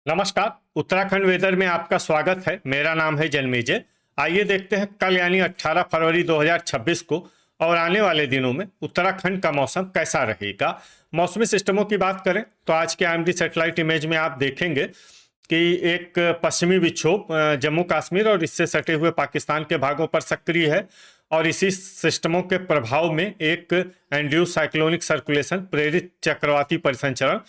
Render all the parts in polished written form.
नमस्कार। उत्तराखंड वेदर में आपका स्वागत है। मेरा नाम है जन्मेजय। आइए देखते हैं कल यानी 18 फरवरी 2026 को और आने वाले दिनों में उत्तराखंड का मौसम कैसा रहेगा। मौसमी सिस्टमों की बात करें तो आज के आईएमडी सैटेलाइट इमेज में आप देखेंगे कि एक पश्चिमी विक्षोभ जम्मू कश्मीर और इससे सटे हुए पाकिस्तान के भागों पर सक्रिय है और इसी सिस्टमों के प्रभाव में एक एंड्यूस साइक्लोनिक सर्कुलेशन प्रेरित चक्रवाती परिसंचरण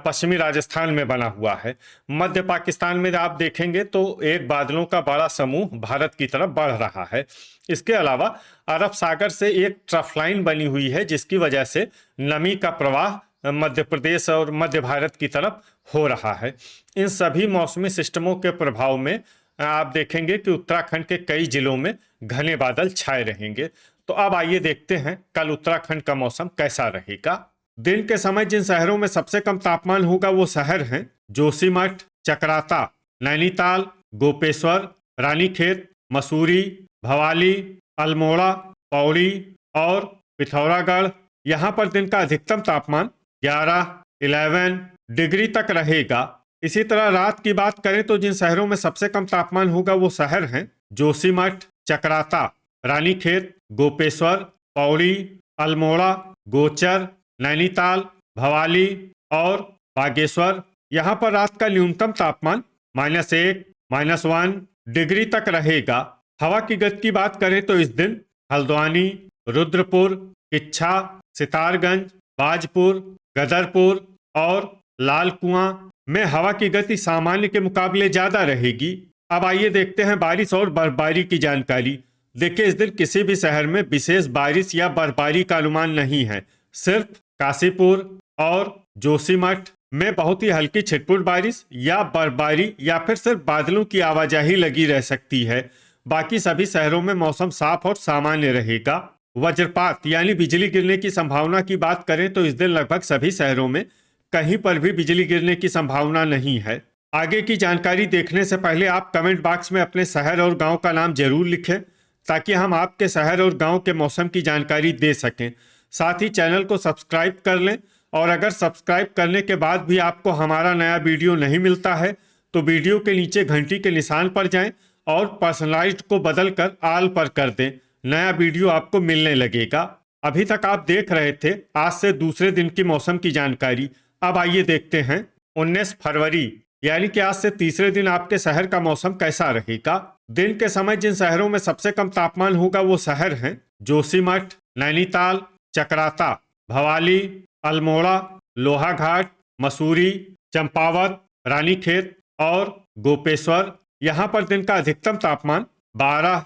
पश्चिमी राजस्थान में बना हुआ है। मध्य पाकिस्तान में आप देखेंगे तो एक बादलों का बड़ा समूह भारत की तरफ बढ़ रहा है। इसके अलावा अरब सागर से एक ट्रफ लाइन बनी हुई है जिसकी वजह से नमी का प्रवाह मध्य प्रदेश और मध्य भारत की तरफ हो रहा है। इन सभी मौसमी सिस्टमों के प्रभाव में आप देखेंगे कि उत्तराखंड के कई जिलों में घने बादल छाए रहेंगे। तो अब आइए देखते हैं कल उत्तराखंड का मौसम कैसा रहेगा। दिन के समय जिन शहरों में सबसे कम तापमान होगा वो शहर हैं जोशीमठ, चकराता, नैनीताल, गोपेश्वर, रानीखेत, मसूरी, भवाली, अल्मोड़ा, पौड़ी और पिथौरागढ़। यहाँ पर दिन का अधिकतम तापमान 11 डिग्री तक रहेगा। इसी तरह रात की बात करें तो जिन शहरों में सबसे कम तापमान होगा वो शहर हैं जोशीमठ, चकराता, रानीखेत, गोपेश्वर, पौड़ी, अल्मोड़ा, गोचर, नैनीताल, भवाली और बागेश्वर। यहाँ पर रात का न्यूनतम तापमान -1, -1 डिग्री तक रहेगा। हवा की गति की बात करें तो इस दिन हल्द्वानी, रुद्रपुर, किच्छा, सितारगंज, बाजपुर, गदरपुर और लाल कुआं में हवा की गति सामान्य के मुकाबले ज्यादा रहेगी। अब आइए देखते हैं बारिश और बर्फबारी की जानकारी। देखिए, इस दिन किसी भी शहर में विशेष बारिश या बर्फबारी का अनुमान नहीं है। सिर्फ काशीपुर और जोशीमठ में बहुत ही हल्की छिटपुट बारिश या बर्फबारी या फिर सिर्फ बादलों की आवाजाही लगी रह सकती है। बाकी सभी शहरों में मौसम साफ और सामान्य रहेगा। वज्रपात यानी बिजली गिरने की संभावना की बात करें तो इस दिन लगभग सभी शहरों में कहीं पर भी बिजली गिरने की संभावना नहीं है। आगे की जानकारी देखने से पहले आप कमेंट बॉक्स में अपने शहर और गांव का नाम जरूर लिखें ताकि हम आपके शहर और गांव के मौसम की जानकारी दे सकें। साथ ही चैनल को सब्सक्राइब कर लें और अगर सब्सक्राइब करने के बाद भी आपको हमारा नया वीडियो नहीं मिलता है तो वीडियो के नीचे घंटी के निशान पर जाएं और पर्सनलाइज्ड को बदलकर ऑल पर कर दें। नया वीडियो आपको मिलने लगेगा। अभी तक आप देख रहे थे आज से दूसरे दिन की मौसम की जानकारी। अब आइए देखते हैं 19 फरवरी यानी कि आज से तीसरे दिन आपके शहर का मौसम कैसा रहेगा। दिन के समय जिन शहरों में सबसे कम तापमान होगा वो शहर हैं जोशीमठ, नैनीताल, चकराता, भवाली, अल्मोड़ा, लोहाघाट, मसूरी, चंपावत, रानीखेत और गोपेश्वर। यहाँ पर दिन का अधिकतम तापमान 12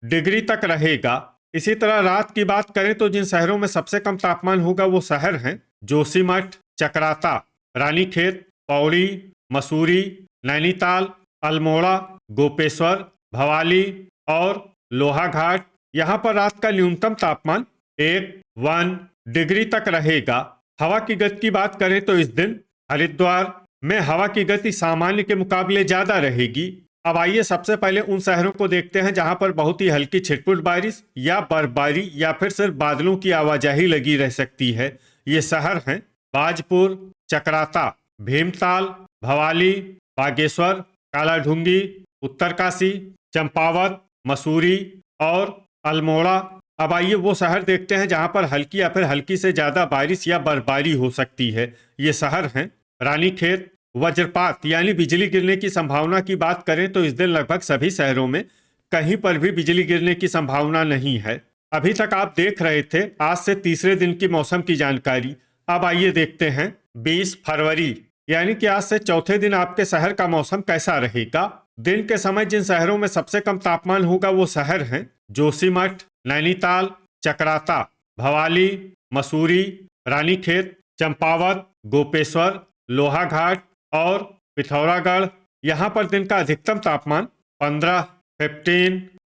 डिग्री तक रहेगा। इसी तरह रात की बात करें तो जिन शहरों में सबसे कम तापमान होगा वो शहर हैं जोशीमठ, चकराता, रानीखेत, पौड़ी, मसूरी, नैनीताल, अल्मोड़ा, गोपेश्वर, भवाली और लोहाघाट। यहाँ पर रात का न्यूनतम तापमान 1 डिग्री तक रहेगा। हवा की गति की बात करें तो इस दिन हरिद्वार में हवा की गति सामान्य के मुकाबले ज्यादा रहेगी। अब आइए सबसे पहले उन शहरों को देखते हैं जहां पर बहुत ही हल्की छिटपुट बारिश या बर्फबारी या फिर सिर्फ बादलों की आवाजाही लगी रह सकती है। ये शहर हैं बाजपुर, चकराता, भीमताल, भवाली, बागेश्वर, कालाढूंगी, उत्तरकाशी, चंपावत, मसूरी और अल्मोड़ा। अब आइए वो शहर देखते हैं जहां पर हल्की या फिर हल्की से ज्यादा बारिश या बर्फबारी हो सकती है। ये शहर हैं रानीखेत। वज्रपात यानी बिजली गिरने की संभावना की बात करें तो इस दिन लगभग सभी शहरों में कहीं पर भी बिजली गिरने की संभावना नहीं है। अभी तक आप देख रहे थे आज से तीसरे दिन की मौसम की जानकारी। अब आइए देखते हैं 20 फरवरी यानी कि आज से चौथे दिन आपके शहर का मौसम कैसा रहेगा। दिन के समय जिन शहरों में सबसे कम तापमान होगा वो शहर हैं जोशीमठ, नैनीताल, चकराता, भवाली, मसूरी, रानीखेत, चंपावत, गोपेश्वर, लोहाघाट और पिथौरागढ़। यहाँ पर दिन का अधिकतम तापमान 15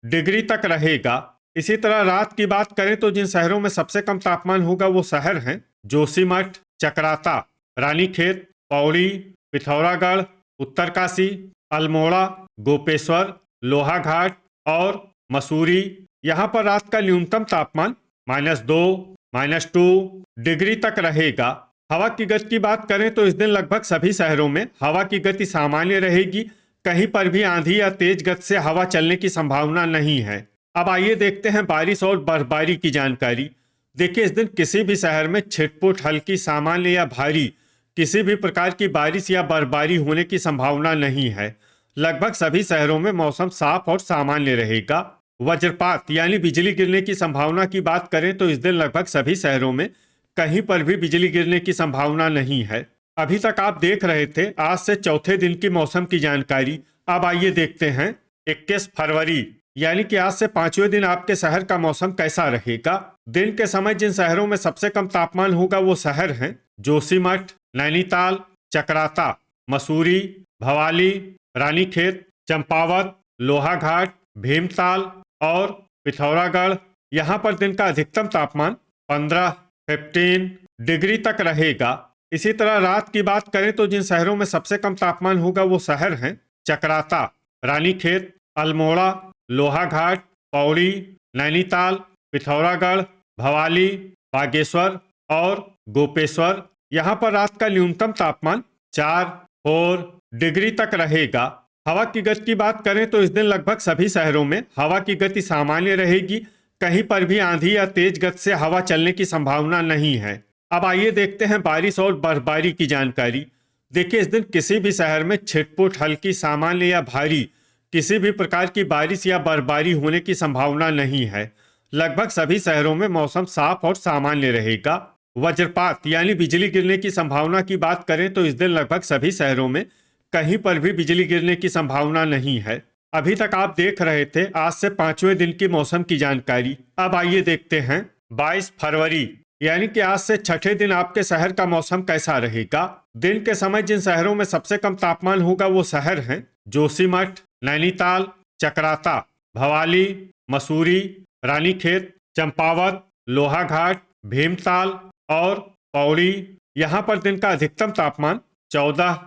डिग्री तक रहेगा। इसी तरह रात की बात करें तो जिन शहरों में सबसे कम तापमान होगा वो शहर हैं जोशीमठ, चकराता, रानीखेत, पौड़ी, पिथौरागढ़, उत्तरकाशी, अल्मोड़ा, गोपेश्वर, लोहाघाट और मसूरी। यहाँ पर रात का न्यूनतम तापमान -2, -2 डिग्री तक रहेगा। हवा की गति की बात करें तो इस दिन लगभग सभी शहरों में हवा की गति सामान्य रहेगी। कहीं पर भी आंधी या तेज गति से हवा चलने की संभावना नहीं है। अब आइए देखते हैं बारिश और बर्फबारी की जानकारी। देखिए, इस दिन किसी भी शहर में छिटपुट, हल्की, सामान्य या भारी किसी भी प्रकार की बारिश या बर्फबारी होने की संभावना नहीं है। लगभग सभी शहरों में मौसम साफ और सामान्य रहेगा। वज्रपात यानी बिजली गिरने की संभावना की बात करें तो इस दिन लगभग सभी शहरों में कहीं पर भी बिजली गिरने की संभावना नहीं है। अभी तक आप देख रहे थे आज से चौथे दिन की मौसम की जानकारी। अब आइए देखते हैं 21 फरवरी यानी कि आज से पांचवें दिन आपके शहर का मौसम कैसा रहेगा। दिन के समय जिन शहरों में सबसे कम तापमान होगा वो शहर हैं जोशीमठ, नैनीताल, चकराता, मसूरी, भवाली, रानीखेत, चंपावत, लोहाघाट, भीमताल और पिथौरागढ़। यहाँ पर दिन का अधिकतम तापमान 15 डिग्री तक रहेगा। इसी तरह रात की बात करें तो जिन शहरों में सबसे कम तापमान होगा वो शहर हैं चकराता, रानीखेत, अल्मोड़ा, लोहाघाट, पौड़ी, नैनीताल, पिथौरागढ़, भवाली, बागेश्वर और गोपेश्वर। यहाँ पर रात का न्यूनतम तापमान 4 डिग्री तक रहेगा। हवा की गति की बात करें तो इस दिन लगभग सभी शहरों में हवा की गति सामान्य रहेगी। कहीं पर भी आंधी या तेज गति से हवा चलने की संभावना नहीं है। अब आइए देखते हैं बारिश और बर्फबारी की जानकारी। देखिए, इस दिन किसी भी शहर में छिटपुट, हल्की, सामान्य या भारी किसी भी प्रकार की बारिश या बर्फबारी होने की संभावना नहीं है। लगभग सभी शहरों में मौसम साफ और सामान्य रहेगा। वज्रपात यानी बिजली गिरने की संभावना की बात करें तो इस दिन लगभग सभी शहरों में कहीं पर भी बिजली गिरने की संभावना नहीं है। अभी तक आप देख रहे थे आज से पांचवें दिन की मौसम की जानकारी। अब आइए देखते हैं 22 फरवरी यानी कि आज से छठे दिन आपके शहर का मौसम कैसा रहेगा। दिन के समय जिन शहरों में सबसे कम तापमान होगा वो शहर हैं जोशीमठ, नैनीताल, चकराता, भवाली, मसूरी, रानीखेत, चंपावत, लोहाघाट, भीमताल और पौड़ी। यहाँ पर दिन का अधिकतम तापमान 14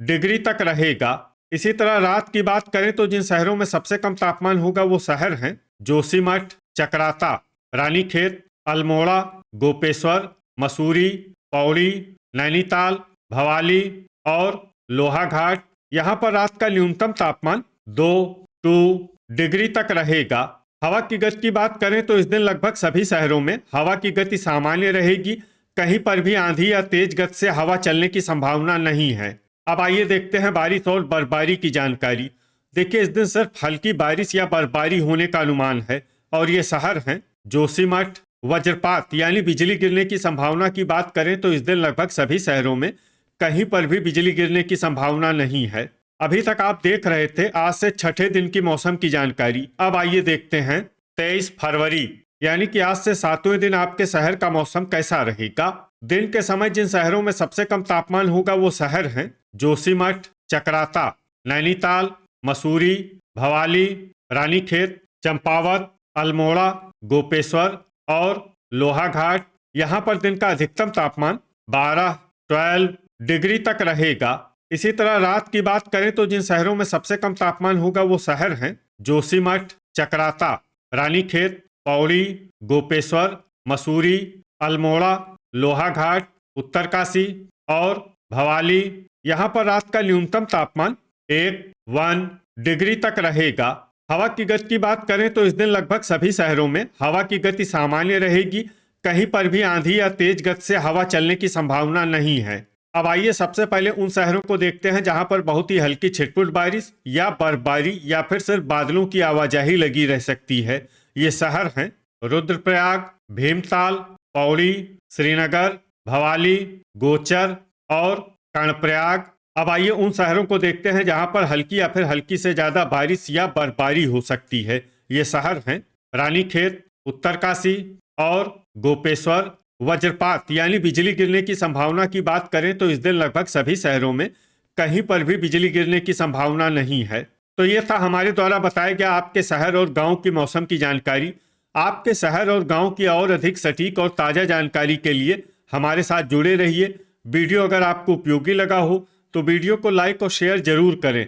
डिग्री तक रहेगा। इसी तरह रात की बात करें तो जिन शहरों में सबसे कम तापमान होगा वो शहर हैं जोशीमठ, चकराता, रानीखेत, अल्मोड़ा, गोपेश्वर, मसूरी, पौड़ी, नैनीताल, भवाली और लोहाघाट। यहाँ पर रात का न्यूनतम तापमान 2 डिग्री तक रहेगा। हवा की गति की बात करें तो इस दिन लगभग सभी शहरों में हवा की गति सामान्य रहेगी। कहीं पर भी आंधी या तेज गति से हवा चलने की संभावना नहीं है। अब आइए देखते हैं बारिश और बर्फबारी की जानकारी। देखिए, इस दिन सिर्फ हल्की बारिश या बर्फबारी होने का अनुमान है और ये शहर हैं जोशीमठ। वज्रपात यानी बिजली गिरने की संभावना की बात करें तो इस दिन लगभग सभी शहरों में कहीं पर भी बिजली गिरने की संभावना नहीं है। अभी तक आप देख रहे थे आज से छठे दिन की मौसम की जानकारी। अब आइए देखते हैं 23 फरवरी यानी कि आज से सातवें दिन आपके शहर का मौसम कैसा रहेगा। दिन के समय जिन शहरों में सबसे कम तापमान होगा वो शहर हैं जोशीमठ, चकराता, नैनीताल, मसूरी, भवाली, रानीखेत, चंपावत, अल्मोड़ा, गोपेश्वर और लोहाघाट। यहाँ पर दिन का अधिकतम तापमान 12 डिग्री तक रहेगा। इसी तरह रात की बात करें तो जिन शहरों में सबसे कम तापमान होगा वो शहर हैं जोशीमठ, चकराता, रानीखेत, पौड़ी, गोपेश्वर, मसूरी, अल्मोड़ा, लोहाघाट, उत्तरकाशी और भवाली। यहाँ पर रात का न्यूनतम तापमान 1 डिग्री तक रहेगा। हवा की गति की बात करें तो इस दिन लगभग सभी शहरों में हवा की गति सामान्य रहेगी। कहीं पर भी आंधी या तेज गति से हवा चलने की संभावना नहीं है। अब आइए सबसे पहले उन शहरों को देखते हैं जहां पर बहुत ही हल्की छिटपुट बारिश या बर्फबारी या फिर सिर्फ बादलों की आवाजाही लगी रह सकती है। ये शहर हैं रुद्रप्रयाग, भीमताल, पौड़ी, श्रीनगर, भवाली, गोचर और कर्णप्रयाग। अब आइए उन शहरों को देखते हैं जहां पर हल्की या फिर हल्की से ज्यादा बारिश या बर्फबारी हो सकती है। ये शहर हैं रानीखेत, उत्तरकाशी और गोपेश्वर। वज्रपात यानी बिजली गिरने की संभावना की बात करें तो इस दिन लगभग सभी शहरों में कहीं पर भी बिजली गिरने की संभावना नहीं है। तो ये था हमारे द्वारा बताया गया आपके शहर और गांव की मौसम की जानकारी। आपके शहर और गांव की और अधिक सटीक और ताज़ा जानकारी के लिए हमारे साथ जुड़े रहिए। वीडियो अगर आपको उपयोगी लगा हो तो वीडियो को लाइक और शेयर जरूर करें।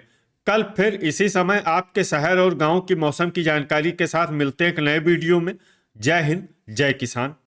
कल फिर इसी समय आपके शहर और गांव की मौसम की जानकारी के साथ मिलते हैं एक नए वीडियो में। जय हिंद, जय किसान।